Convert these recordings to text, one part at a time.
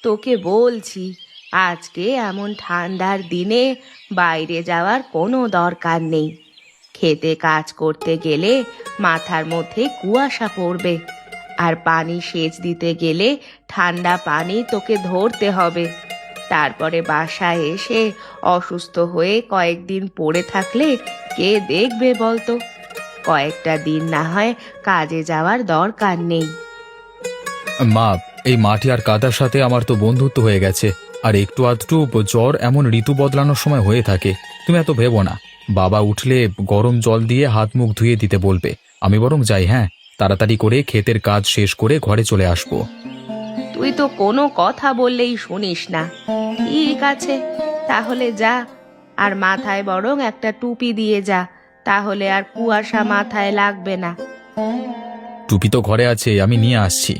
তোকে বলছি, আজকে এমন ঠান্ডার দিনে বাইরে যাওয়ার কোনো দরকার নেই। খেতে কাজ করতে গেলে মাথার মধ্যে কুয়াশা পড়বে, আর পানি সেচ দিতে গেলে ঠান্ডা পানি তোকে ধরতে হবে। তারপরে বাসায় এসে অসুস্থ হয়ে কয়েকদিন পড়ে থাকলে কে দেখবে বলতো? কয়েকটা দিন না হয় কাজে যাওয়ার দরকার নেই। মা, এই মাটি আর কাদার সাথে আমার তো বন্ধুত্ব হয়ে গেছে। আর একটু আধটু জ্বর এমন ঋতু বদলানোর সময় হয়ে থাকে। তুমি এত ভেবো না। বাবা উঠলে গরম জল দিয়ে হাত মুখ ধুয়ে দিতে বলবে। আমি বরং যাই, হ্যাঁ? তাড়াতাড়ি করে ক্ষেতের কাজ শেষ করে ঘরে চলে আসবো। তুই তো কোনো কথা বললেই শুনিস না। ঠিক আছে, তাহলে যা। আর মাথায় বরং একটা টুপি দিয়ে যা, তাহলে আর কুয়াশা মাথায় লাগবে না। টুপি তো ঘরে আছে, আমি নিয়ে আসছি।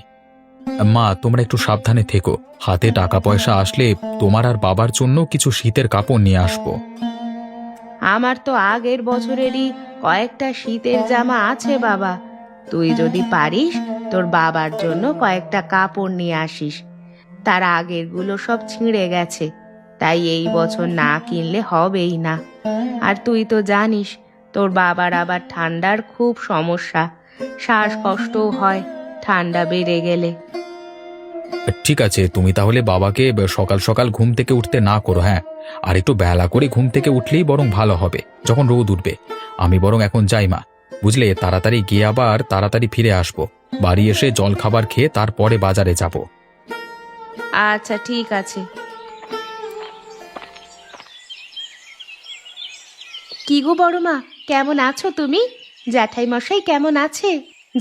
মা, তোমরা একটু সাবধানে থেকো। হাতে টাকা পয়সা আসলে তোমার আর বাবার জন্য কিছু শীতের কাপড় নিয়ে আসবো। আমার তো আগের বছরেরই কয়েকটা শীতের জামা আছে বাবা। তুই যদি পারিস তোর বাবার জন্য কয়েকটা কাপড় নিয়ে আসিস। তার আগেরগুলো সব ছিঁড়ে গেছে, তাই এই বছর না কিনলে হবেই না। আর তুই তো জানিস তোর বাবার আবার ঠান্ডার খুব সমস্যা, শ্বাসকষ্টও হয় ঠান্ডা বেড়ে গেলে। ঠিক আছে, তুমি তাহলে বাবাকে সকাল সকাল ঘুম থেকে উঠতে না করো, হ্যাঁ? আর একটু বেলা করে ঘুম থেকে উঠলেই বরং ভালো হবে, যখন রোদ উঠবে। আমি বরং এখন যাই মা, বুঝলে? তাড়াতাড়ি গিয়ে আবার তাড়াতাড়ি ফিরে আসবো। বাড়ি এসে জল খাবার খেয়ে তারপরে বাজারে যাব। আচ্ছা, ঠিক আছে। কি গো বড়মা, কেমন আছো তুমি? জ্যাঠাই মশাই কেমন আছে?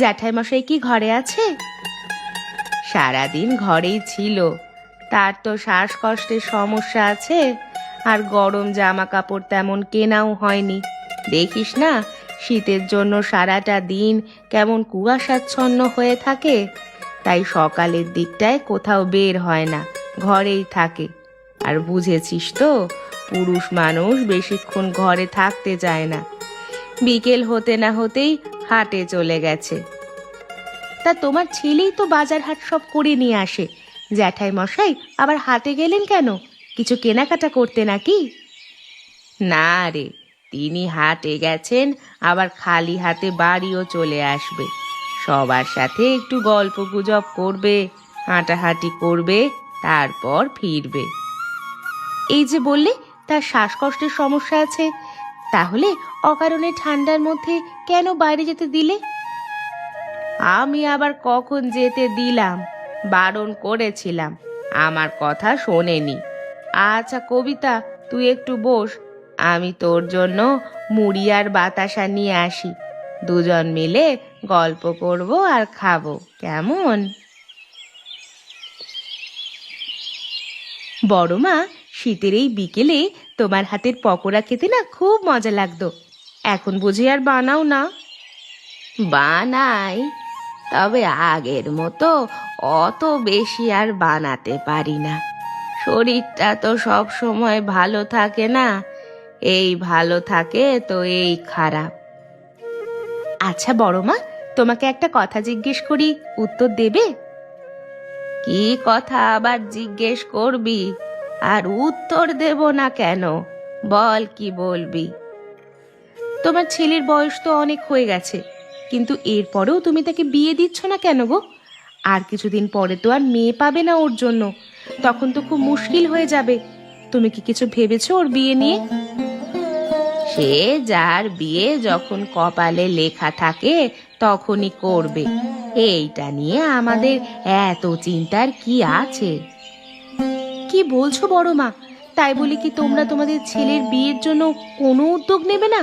জ্যাঠাই মশাই কি ঘরে আছে? সারাদিন ঘরেই ছিল। তার তো শ্বাসকষ্টের সমস্যা আছে, আর গরম জামা কাপড় তেমন কেনাও হয়নি। দেখিস না, শীতের জন্য সারাটা দিন কেমন কুয়াশাচ্ছন্ন হয়ে থাকে। তাই সকালের দিকটায় কোথাও বের হয় না, ঘরেই থাকে। আর বুঝেছিস তো, পুরুষ মানুষ বেশিক্ষণ ঘরে থাকতে চায় না। বিকেল হতে না হতেই হাটে চলে গেছে। তা তোমার ছেলেই তো বাজার হাট সব করে নিয়ে আসে। জ্যাঠাই মশাই আবার হাটে গেলেন কেন? কিছু কেনাকাটা করতে নাকি? না রে, তিনি হাটে গেছেন, আবার খালি হাতে বাড়িও চলে আসবে। সবার সাথে একটু গল্প গুজব করবে, হাঁটাহাঁটি করবে, তারপর ফিরবে। এই যে বললে তার শ্বাসকষ্টের সমস্যা আছে, তাহলে অকারণে ঠান্ডার মধ্যে কেন বাইরে যেতে দিলে? আমি আবার কখন যেতে দিলাম? বারণ করেছিলাম, আমার কথা শোনেনি। আচ্ছা কবিতা, তুই একটু বস, আমি তোর জন্য মুড়ি আর বাতাসা নিয়ে আসি। দুজন মিলে গল্প করব আর খাবো, কেমন? বড় মা, শীতের এই বিকেলে তোমার হাতের পকোড়া খেতে না খুব মজা লাগতো। এখন বুঝি আর বানাও না? বানাই, তবে আগের মতো অত বেশি আর বানাতে পারি না। শরীরটা তো সব সময় ভালো থাকে না, এই ভালো থাকে তো এই খারাপ। আচ্ছা বড় মা, তোমাকে একটা কথা জিজ্ঞেস করি, উত্তর দেবে? কি কথা আবার জিজ্ঞেস করবি? আর উত্তর দেব না কেন? বল, কি বলবি? তোমার ছেলের বয়স তো অনেক হয়ে গেছে, কিন্তু এরপরেও তুমি তাকে বিয়ে দিচ্ছ না কেন গো? আর কিছুদিন পরে তো আর মেয়ে পাবে না ওর জন্য, তখন তো খুব মুশকিল হয়ে যাবে। তুমি কি কিছু ভেবেছো ওর বিয়ে নিয়ে? সে যার বিয়ে যখন কপালে লেখা থাকে তখনই করবে, এইটা নিয়ে আমাদের এত চিন্তার কি আছে? কি বলছো বড় মা? তাই বলি কি তোমরা তোমাদের ছেলের বিয়ের জন্য কোনো উদ্যোগ নেবে না?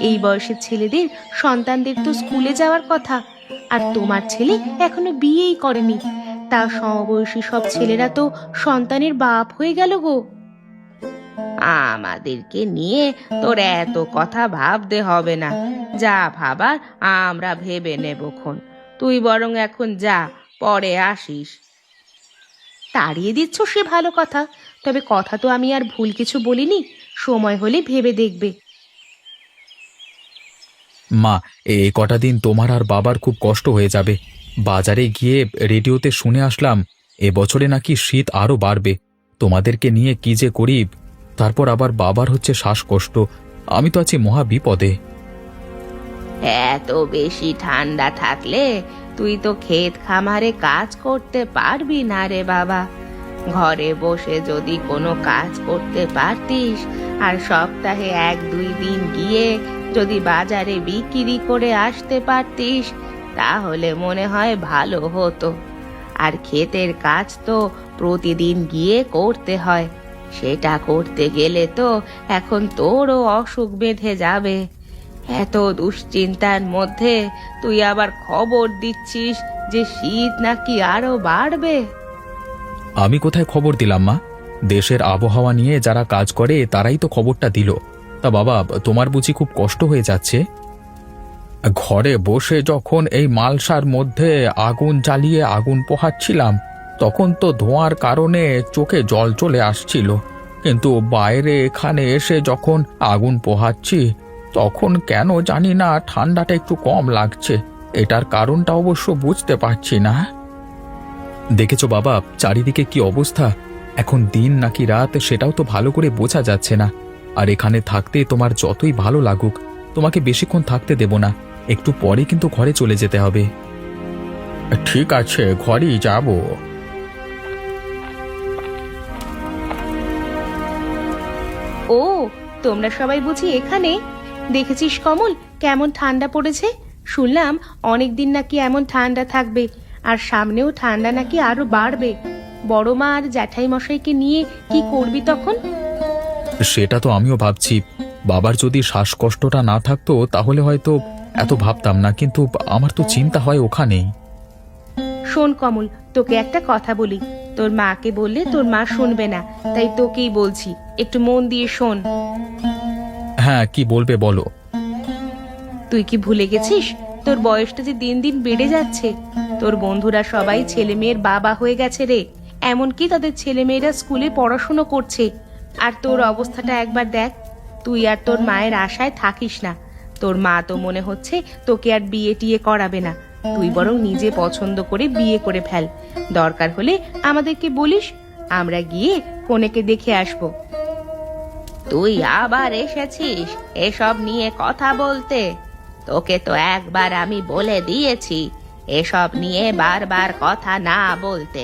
এই বয়সের ছেলেদের সন্তানদের তো স্কুলে যাওয়ার কথা, আর তোমার ছেলে এখনো বিয়েই করেনি। তা সমবয়সী সব ছেলেরা তো সন্তানের বাপ হয়ে গেল গো। আমাদেরকে নিয়ে তোর এত কথা ভাবতে হবে না, যা ভাবার আমরা ভেবে নেবক্ষণ। তুই বরং এখন যা, পরে আসিস। তাড়িয়ে দিচ্ছ সে ভালো কথা, তবে কথা তো আমি আর ভুল কিছু বলিনি। সময় হলে ভেবে দেখবে। মা, এই কটা দিন তোমার আর বাবার খুব কষ্ট হয়ে যাবে। বাজারে গিয়ে রেডিওতে শুনে আসলাম এবছরে নাকি শীত আরো বাড়বে। তোমাদেরকে নিয়ে কি যে করি, তারপর আবার বাবার হচ্ছে শ্বাসকষ্ট। আমি তো আছি মহা বিপদে। এত বেশি ঠান্ডা থাকলে তুই তো ক্ষেত খামারে কাজ করতে পারবি না রে বাবা। ঘরে বসে যদি কোনো কাজ করতে পারতিস, আর সপ্তাহে 1-2 দিন গিয়ে যদি বাজারে বিক্রি করে আসতে পারতিস, তাহলে মনে হয় ভালো হতো। আর ক্ষেতের কাজ তো প্রতিদিন গিয়ে করতে হয়, সেটা করতে গেলে তো এখন তোরও অসুখ বেঁধে যাবে। এত দুশ্চিন্তার মধ্যে তুই আবার খবর দিচ্ছিস যে শীত নাকি আরো বাড়বে। আমি কোথায় খবর দিলাম মা? দেশের আবহাওয়া নিয়ে যারা কাজ করে তারাই তো খবরটা দিল। তা বাবা, তোমার বুঝি খুব কষ্ট হয়ে যাচ্ছে? ঘরে বসে যখন এই মালসার মধ্যে আগুন জ্বালিয়ে আগুন পোহাচ্ছিলাম, তখন তো ধোঁয়ার কারণে চোখে জল চলে আসছিল। কিন্তু বাইরে এখানে এসে যখন আগুন পোহাচ্ছি, তখন কেন জানি না ঠান্ডাটা একটু কম লাগছে। এটার কারণটা অবশ্য বুঝতে পারছি না। দেখেছো বাবা, চারিদিকে কি অবস্থা? এখন দিন নাকি রাত সেটাও তো ভালো করে বোঝা যাচ্ছে না। আর এখানে থাকতে তোমার যতই ভালো লাগুক, তোমাকে বেশিক্ষণ থাকতে দেব না। একটু পরে কিন্তু ঘরে চলে যেতে হবে। ঠিক আছে, ঘরেই যাব। ও, তোমরা সবাই বুঝি এখানে? দেখেছিস কমল, কেমন ঠান্ডা পড়েছে। শুনলাম অনেক দিন নাকি এমন ঠান্ডা থাকবে, আর সামনেও ঠান্ডা নাকি আরো বাড়বে। বড় মা আর জ্যাঠাই মশাইকে নিয়ে কি করবি তখন? সেটা তো আমিও ভাবছি। বাবার যদি শ্বাসকষ্টটা না থাকতো তাহলে হয়তো এত ভাবতাম না, কিন্তু আমার তো চিন্তা হয় ওখানেই। শোন কমল, তোকে একটা কথা বলি। তোর মাকে বললে তোর মা শুনবে না, তাই তোকেই বলছি, একটু মন দিয়ে শোন। হ্যাঁ, কি বলবে বলো। তুই কি ভুলে গেছিস তোর বয়সটা যে দিন দিন বেড়ে যাচ্ছে? তোর বন্ধুরা সবাই ছেলে মেয়ের বাবা হয়ে গেছে রে। এমনকি তাদের ছেলে মেয়েরা স্কুলে পড়াশুনো করছে। আর তোর অবস্থাটা একবার দেখ। তুই আর তোর মায়ের আশায় থাকিস না। তোর মা তো মনে হচ্ছে তোকে আর বিয়ে টিয়ে করাবে না। তুই বরং নিজে পছন্দ করে বিয়ে করে ফেল। দরকার হলে আমাদেরকে বলিস, আমরা গিয়ে কনেকে দেখে আসবো। তুই আবার এসেছিস এসব নিয়ে কথা বলতে? তোকে তো একবার আমি বলে দিয়েছি এসব নিয়ে বারবার কথা না বলতে।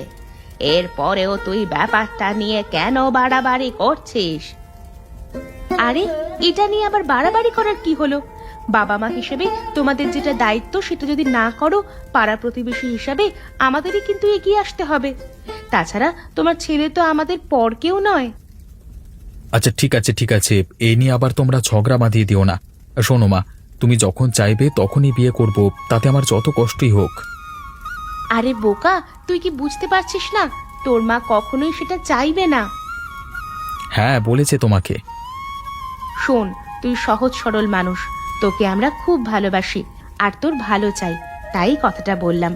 এরপরেও তুই ব্যাপারটা নিয়ে কেন বাড়াবাড়ি করছিস? আরে, এটা নিয়ে আবার বাড়াবাড়ি করার কি হলো? বাবা মা হিসেবে তোমাদের যেটা দায়িত্ব সেটা যদি না করো, পাড়া প্রতিবেশী হিসাবে আমাদেরই কিন্তু এগিয়ে আসতে হবে। তাছাড়া তোমার ছেলে তো আমাদের পর কেউ নয়। আচ্ছা ঠিক আছে, ঠিক আছে, এই নিয়ে আবার তোমরা ঝগড়া বাঁধিয়ে দিও না। শোনো মা, তুমি যখন চাইবে তখনই বিয়ে করব, তাতে আমার যত কষ্টই হোক। আরে বোকা, তুই কি বুঝতে পারছিস না? তোর মা কখনোই সেটা চাইবে না। হ্যাঁ, বলেছে তোমাকে। শোন, তুই সহজ সরল মানুষ, তোকে আমরা খুব ভালোবাসি আর তোর ভালো চাই, তাই কথাটা বললাম।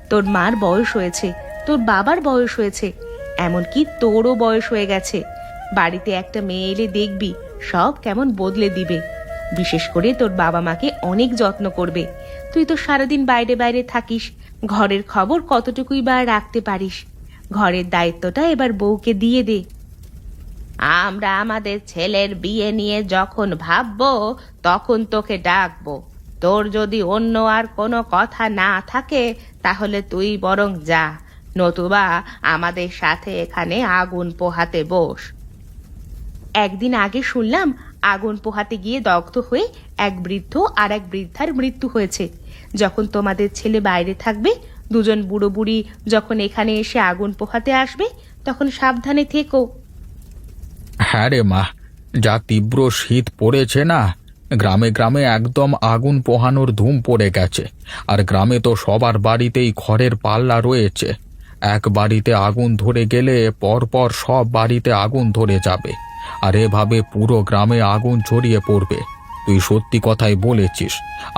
তোর মার বয়স হয়েছে, তোর বাবার বয়স হয়েছে, এমনকি তোরও বয়স হয়ে গেছে। বাড়িতে একটা মেয়ে এলে দেখবি সব কেমন বদলে দিবে। বিশেষ করে তোর বাবা মাকে অনেক যত্ন করবে। তুই তো সারাদিন বাইরে বাইরে থাকিস, ঘরের খবর কতটুকুই বা রাখতে পারিস। ঘরের দায়িত্বটা এবার বউকে দিয়ে দে। আমরা আমাদের ছেলের বিয়ে নিয়ে যখন ভাববো তখন তোকে ডাকবো। তোর যদি অন্য আর কোনো কথা না থাকে তাহলে তুই বরং যা, নতুবা আমাদের সাথে এখানে আগুন পোহাতে বস। একদিন আগে শুনলাম আগুন পোহাতে গিয়ে দগ্ধ হয়ে এক বৃদ্ধ আর এক বৃদ্ধার মৃত্যু হয়েছে। যখন তোমাদের ছেলে বাইরে থাকবে, দুজন বুড়ো বুড়ি যখন এখানে এসে আগুন পোহাতে আসবে, তখন সাবধানে থেকো। হ্যাঁ রে মা, যা তীব্র শীত পড়েছে না, গ্রামে গ্রামে একদম আগুন পোহানোর ধুম পড়ে গেছে। আর গ্রামে তো সবার বাড়িতেই খড়ের পাল্লা রয়েছে। এক বাড়িতে আগুন ধরে গেলে পরপর সব বাড়িতে আগুন ধরে যাবে, আর এভাবে পুরো গ্রামে আগুন ছড়িয়ে পড়বে। তুই সত্যি কথাই বলেছিস,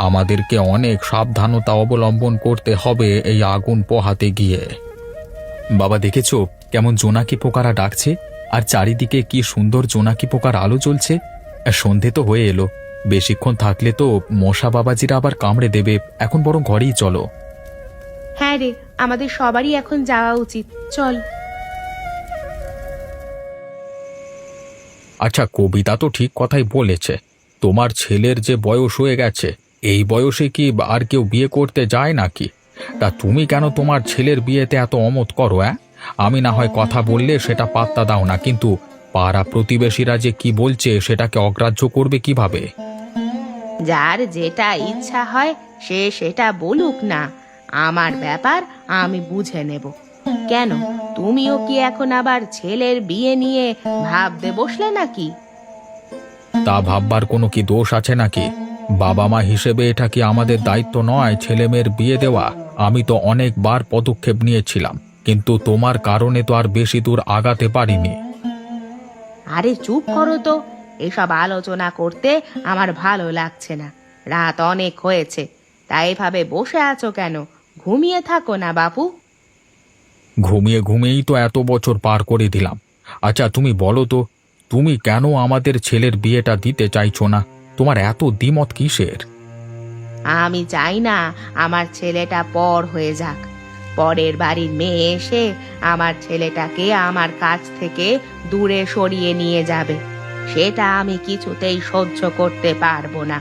আমাদেরকে অনেক সাবধানতা অবলম্বন করতে হবে এই আগুন পোহাতে গিয়ে। বাবা, দেখেছো কেমন জোনাকি পোকারা ডাকছে? আর চারিদিকে কি সুন্দর জোনাকি পোকার আলো জ্বলছে। সন্ধে তো হয়ে এলো, বেশিক্ষণ থাকলে তো মশা বাবাজিরা আবার কামড়ে দেবে। এখন বরং ঘরেই চলো। হ্যাঁ রে, আমাদের সবারই এখন যাওয়া উচিত, চল। আচ্ছা, কবিতা তো ঠিক কথাই বলেছে। তোমার ছেলের যে বয়স হয়ে গেছে, এই বয়সে কি আর কেউ বিয়ে করতে যায় নাকি? তা তুমি কেন তোমার ছেলের বিয়েতে এত অমত করো? আমি না হয় কথা বললে সেটা পাত্তা দাও না, কিন্তু পাড়া প্রতিবেশীরা যে কি বলছে সেটাকে অগ্রাহ্য করবে কিভাবে? যার যেটা ইচ্ছা হয় সে সেটা বলুক না, আমার ব্যাপার আমি বুঝে নেব। কেন, তুমিও কি এখন আবার ছেলের বিয়ে নিয়ে ভাবতে বসলে নাকি? তা ভাববার কোনো কি দোষ আছে নাকি? বাবা মা হিসেবে এটা কি আমাদের দায়িত্ব নয় ছেলে মেয়ের বিয়ে দেওয়া? আমি তো অনেকবার পদক্ষেপ নিয়েছিলাম, কিন্তু তোমার কারণে তো আর বেশি দূর আগাতে পারিনি। আরে চুপ করো তো, এসব আলোচনা করতে আমার ভালো লাগছে না। রাত অনেক হয়েছে, তাই এভাবে বসে আছো কেন? ঘুমিয়ে থাকো না বাপু। ঘুমিয়ে ঘুমিয়েই তো এত বছর পার করে দিলাম। আচ্ছা তুমি বলো তো, তুমি কেন আমাদের ছেলের বিয়েটা দিতে চাইছো না? তোমার এত দ্বিমত কিসের? আমি চাই না আমার ছেলেটা পর হয়ে যাক। পরের বাড়ির মেয়ে এসে আমার ছেলেটাকে আমার কাছ থেকে দূরে সরিয়ে নিয়ে যাবে, সেটা আমি কিছুতেই সহ্য করতে পারবো না।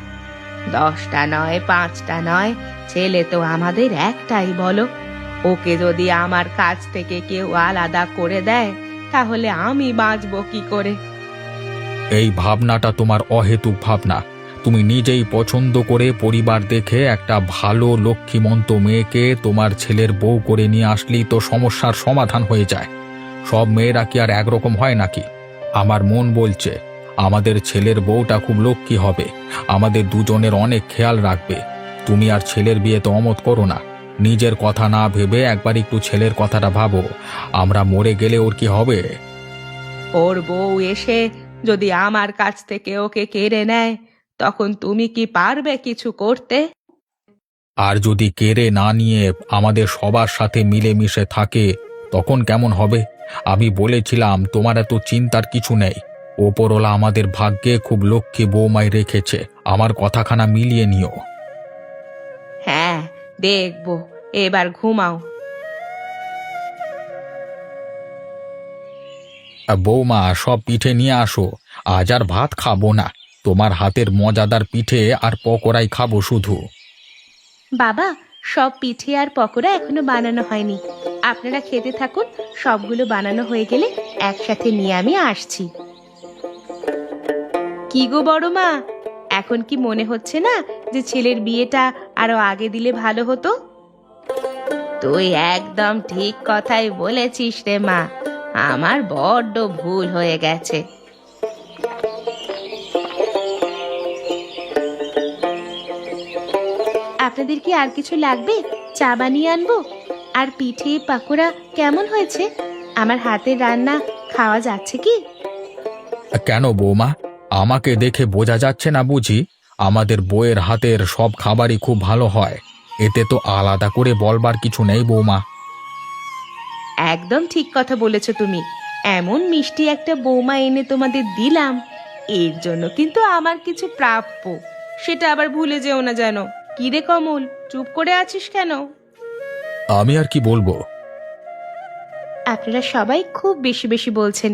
10টা নয়, 5টা নয়, ছেলে তো আমাদের একটাই, বলো। ওকে যদি আমার কাছ থেকে কেউ আলাদা করে দেয়, তাহলে আমি বাঁচবো কি করে? এই ভাবনাটা তোমার অহেতুক ভাবনা। তুমি নিজেই পছন্দ করে পরিবার দেখে একটা ভালো লক্ষ্মীমন্ত মেয়েকে তোমার ছেলের বউ করে নিয়ে আসলেই তো সমস্যার সমাধান হয়ে যায়। সব মেয়েরা কি আর একরকম হয় নাকি? আমার মন বলছে আমাদের ছেলের বউটা খুব লক্ষ্মী হবে, আমাদের দুজনের অনেক খেয়াল রাখবে। তুমি আর ছেলের বিয়েতে অমত করো না। নিজের কথা না ভেবে একবার একটু ছেলের কথাটা ভাবো। আমরা মরে গেলে ওর কি হবে? ওর বউ এসে যদি আমার কাছ থেকে ওকে কেড়ে নেয়, তখন তুমি কি পারবে কিছু করতে? আর যদি কেড়ে না নিয়ে আমাদের সবার সাথে মিলেমিশে থাকে, তখন কেমন হবে? আমি বলেছিলাম তোমার এত চিন্তার কিছু নেই। ওপরওয়ালা আমাদের ভাগ্যে খুব লক্ষ্মী বৌমাই রেখেছে। আমার কথাখানা মিলিয়ে নিও। হ্যাঁ, দেখবো। এবার ঘুমাও। বৌমা, সব পিঠে নিয়ে আসো। আজ আর ভাত খাবো না। তোমার হাতের মজাদার পিঠে আর পকোড়াই খাবো শুধু। বাবা, সব পিঠে আর পকোড়া এখনো বানানো হয়নি, আপনারা খেতে থাকুন। সবগুলো বানানো হয়ে গেলে একসাথে নিয়ে আমি আসছি। কি গো বড় মা, এখন কি মনে হচ্ছে না যে ছেলের বিয়েটা আরো আগে দিলে ভালো হতো? তুই একদম ঠিক কথাই বলেছিস রে মা, আমার বড্ড ভুল হয়ে গেছে। আপনাদের কি আর কিছু লাগবে? চা বানিয়ে আনবো? আর পিঠে পাকোড়া কেমন হয়েছে? আমার হাতের রান্না খাওয়া যাচ্ছে কি? কেন বৌমা, আমাকে দেখে বোঝা যাচ্ছে না বুঝি? আমাদের বউয়ের হাতের সব খাবারই খুব ভালো হয়। এতে তো আলাদা করে বলবার কিছু নেই বৌমা। একদম ঠিক কথা বলেছো তুমি। এমন মিষ্টি একটা বৌমা এনে তোমাদের দিলাম, এর জন্য কিন্তু আমার কিছু প্রাপ্য, সেটা আবার ভুলে যেও না যেন। কি রে কমল, চুপ করে আছিস কেন? আমি আর কি বলবো? আপনারা সবাই খুব বেশি বেশি বলছেন।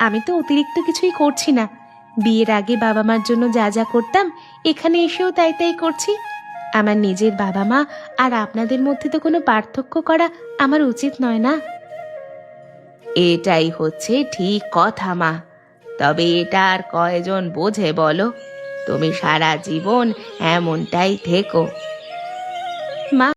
আমি তো অতিরিক্ত কিছুই করছি না। বিয়ের আগে বাবা মার জন্য যা যা করতাম, এখানে এসেও তাই তাই করছি। আমার নিজের বাবা মা আর আপনাদের মধ্যে তো কোনো পার্থক্য করা আমার উচিত নয় না। এটাই হচ্ছে ঠিক কথা মা, তবে এটা আর কয়জন বোঝে বলো? তুমি সারা জীবন এমনটাই থেকো। মা